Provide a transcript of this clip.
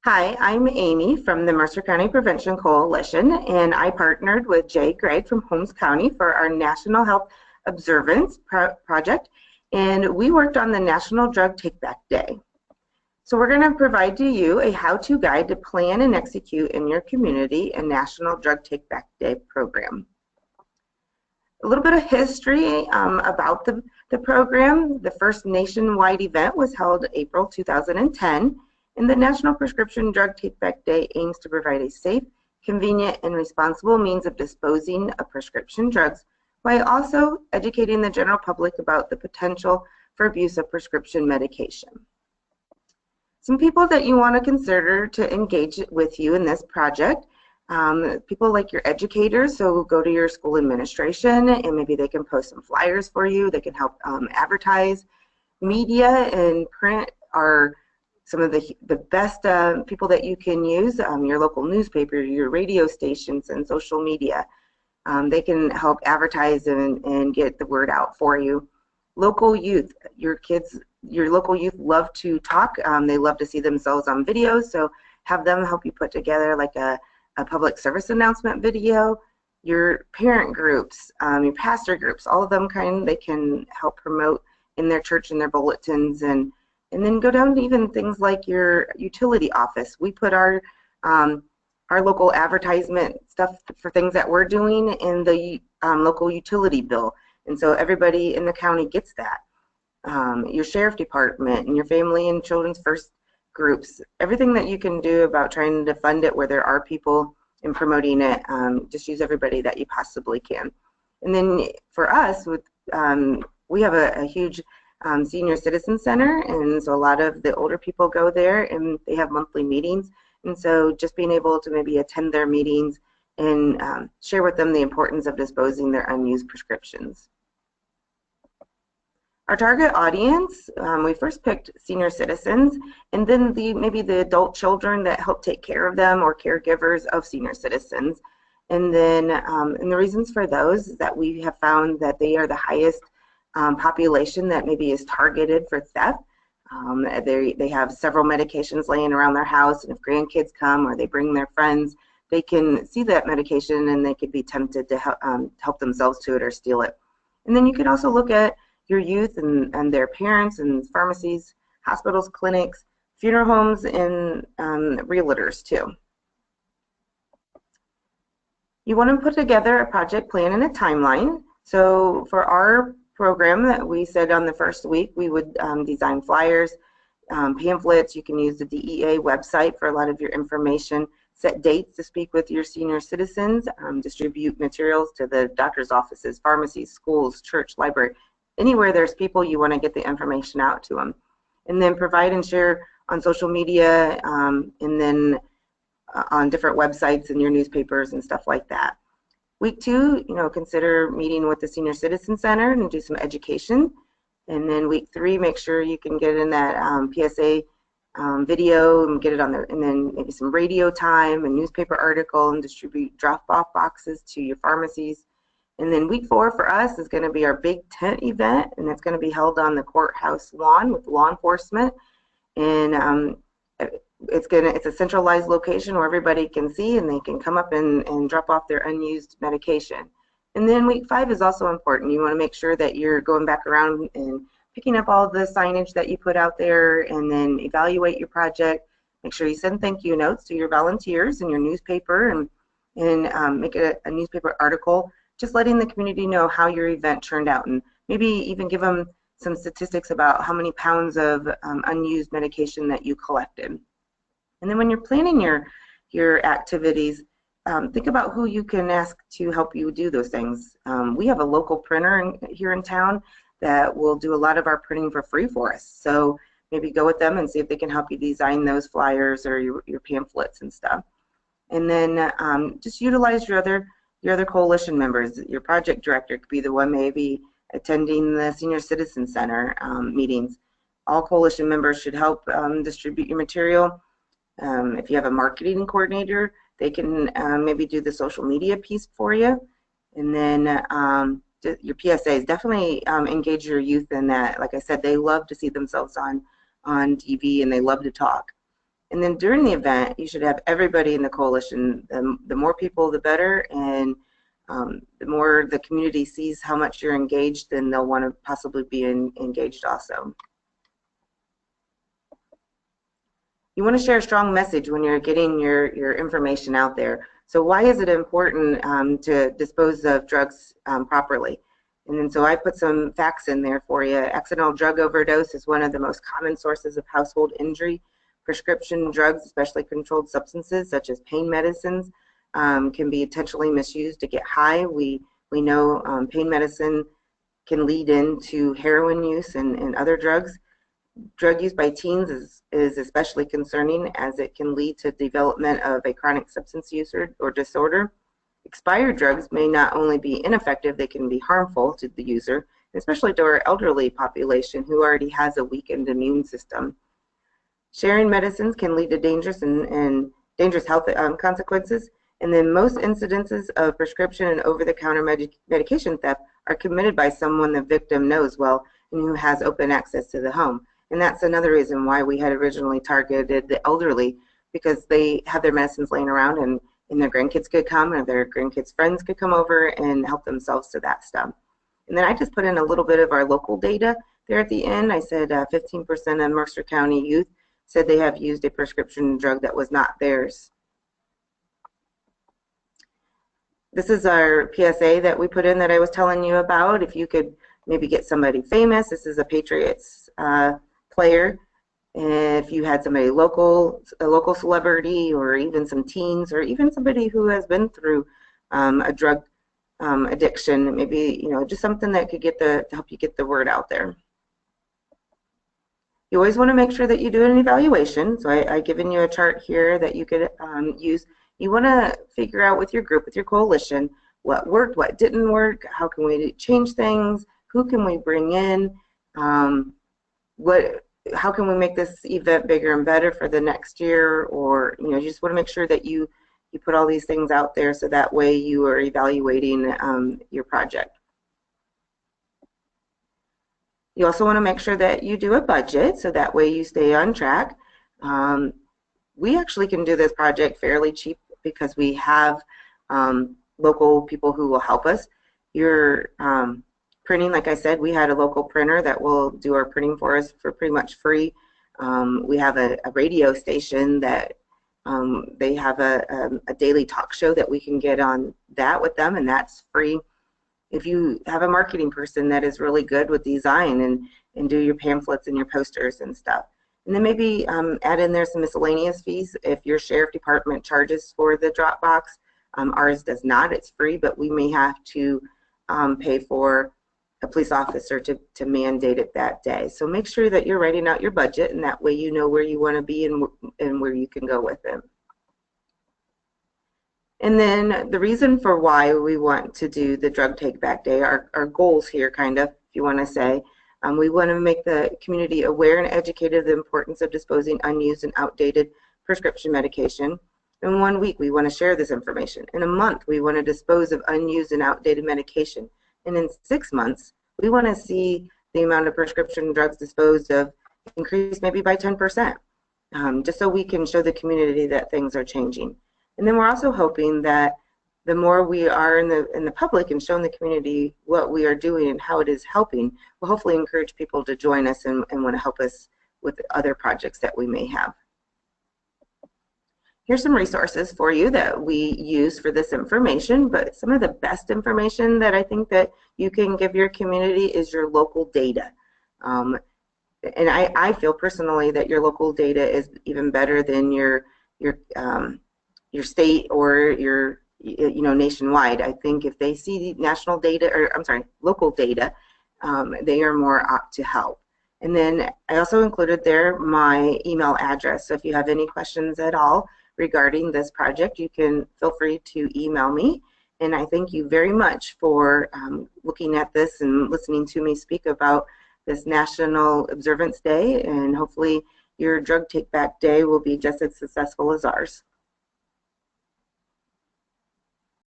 Hi, I'm Amy from the Mercer County Prevention Coalition, and I partnered with Jay Gregg from Holmes County for our National Health Observance project, and we worked on the National Drug Take Back Day. So we're going to provide to you a how-to guide to plan and execute in your community a National Drug Take Back Day program. A little bit of history about the program. The first nationwide event was held April 2010. And the National Prescription Drug Take-Back Day aims to provide a safe, convenient, and responsible means of disposing of prescription drugs while also educating the general public about the potential for abuse of prescription medication. Some people that you want to consider to engage with you in this project, people like your educators, so go to your school administration and maybe they can post some flyers for you. They can help advertise. Media and print are some of the best people that you can use, your local newspaper, your radio stations, and social media. They can help advertise and get the word out for you. Local youth, your local youth love to talk. They love to see themselves on videos, so have them help you put together like a public service announcement video. Your parent groups, your pastor groups, all of them they can help promote in their church and their bulletins, and then go down to even things like your utility office. We put our local advertisement stuff for things that we're doing in the local utility bill, and so everybody in the county gets that. Your sheriff department and your family and children's first groups, everything that you can do about trying to fund it where there are people in promoting it, just use everybody that you possibly can. And then for us, we have a huge senior citizen center, and so a lot of the older people go there and they have monthly meetings, and so just being able to maybe attend their meetings and share with them the importance of disposing their unused prescriptions. Our target audience, we first picked senior citizens, and then maybe the adult children that help take care of them or caregivers of senior citizens. And then and the reasons for those is that we have found that they are the highest population that maybe is targeted for theft. They have several medications laying around their house, and if grandkids come or they bring their friends, they can see that medication and they could be tempted to help themselves to it or steal it. And then you can also look at your youth and their parents and pharmacies, hospitals, clinics, funeral homes, and realtors too. You want to put together a project plan and a timeline. So for our program that we said on the first week, we would design flyers, pamphlets. You can use the DEA website for a lot of your information, set dates to speak with your senior citizens, distribute materials to the doctor's offices, pharmacies, schools, church, library, anywhere there's people, you want to get the information out to them. And then provide and share on social media, and then on different websites and your newspapers and stuff like that. Week 2, consider meeting with the Senior Citizen Center and do some education. And then week 3, make sure you can get in that PSA video and get it on there, and then maybe some radio time, a newspaper article, and distribute drop-off boxes to your pharmacies. And then week 4 for us is going to be our big tent event, and it's going to be held on the courthouse lawn with law enforcement. And it's a centralized location where everybody can see and they can come up and drop off their unused medication. And then week 5 is also important. You want to make sure that you're going back around and picking up all the signage that you put out there, and then evaluate your project. Make sure you send thank you notes to your volunteers in your newspaper, and make it a newspaper article, just letting the community know how your event turned out, and maybe even give them some statistics about how many pounds of unused medication that you collected. And then when you're planning your activities, think about who you can ask to help you do those things. We have a local printer here in town that will do a lot of our printing for free for us. So maybe go with them and see if they can help you design those flyers or your pamphlets and stuff. And then just utilize your other coalition members. Your project director could be the one maybe attending the Senior Citizen Center meetings. All coalition members should help distribute your material. If you have a marketing coordinator, they can maybe do the social media piece for you. And then your PSAs, definitely engage your youth in that. Like I said, they love to see themselves on TV, and they love to talk. And then during the event, you should have everybody in the coalition. The more people, the better, and the more the community sees how much you're engaged, then they'll want to possibly be engaged also. You want to share a strong message when you're getting your information out there. So why is it important to dispose of drugs properly? And then so I put some facts in there for you. Accidental drug overdose is one of the most common sources of household injury. Prescription drugs, especially controlled substances such as pain medicines, can be intentionally misused to get high. We know pain medicine can lead into heroin use and other drugs. Drug use by teens is especially concerning, as it can lead to development of a chronic substance use or disorder. Expired drugs may not only be ineffective, they can be harmful to the user, especially to our elderly population who already has a weakened immune system. Sharing medicines can lead to dangerous health consequences, and then most incidences of prescription and over-the-counter medication theft are committed by someone the victim knows well and who has open access to the home. And that's another reason why we had originally targeted the elderly, because they have their medicines laying around, and their grandkids could come, or their grandkids' friends could come over and help themselves to that stuff. And then I just put in a little bit of our local data there at the end. I said 15% of Mercer County youth said they have used a prescription drug that was not theirs. This is our PSA that we put in that I was telling you about. If you could maybe get somebody famous, this is a Patriots player. If you had somebody local, a local celebrity, or even some teens, or even somebody who has been through a drug addiction, maybe just something that could to help you get the word out there. You always want to make sure that you do an evaluation. So I've given you a chart here that you could use. You want to figure out with your group, with your coalition, what worked, what didn't work, how can we change things, who can we bring in, how can we make this event bigger and better for the next year, or you just want to make sure that you put all these things out there so that way you are evaluating your project. You also want to make sure that you do a budget so that way you stay on track. We actually can do this project fairly cheap because we have local people who will help us. Your printing, like I said, we had a local printer that will do our printing for us for pretty much free. We have a radio station that they have a daily talk show that we can get on that with them, and that's free. If you have a marketing person that is really good with design and do your pamphlets and your posters and stuff. And then maybe add in there some miscellaneous fees. If your sheriff department charges for the drop box, ours does not, it's free, but we may have to pay for a police officer to mandate it that day. So make sure that you're writing out your budget, and that way you know where you want to be and where you can go with it. And then the reason for why we want to do the Drug Take Back Day, our goals here, kind of, if you want to say, we want to make the community aware and educated of the importance of disposing unused and outdated prescription medication. In 1 week, we want to share this information. In a month, we want to dispose of unused and outdated medication. And in 6 months, we want to see the amount of prescription drugs disposed of increase maybe by 10%, just so we can show the community that things are changing. And then we're also hoping that the more we are in the public and showing the community what we are doing and how it is helping, will hopefully encourage people to join us and want to help us with other projects that we may have. Here's some resources for you that we use for this information, but some of the best information that I think that you can give your community is your local data. And I feel personally that your local data is even better than your state or your nationwide. I think if they see national data, or I'm sorry, local data, they are more apt to help. And then I also included there my email address. So if you have any questions at all regarding this project, you can feel free to email me. And I thank you very much for looking at this and listening to me speak about this National Observance Day. And hopefully your Drug Take Back Day will be just as successful as ours.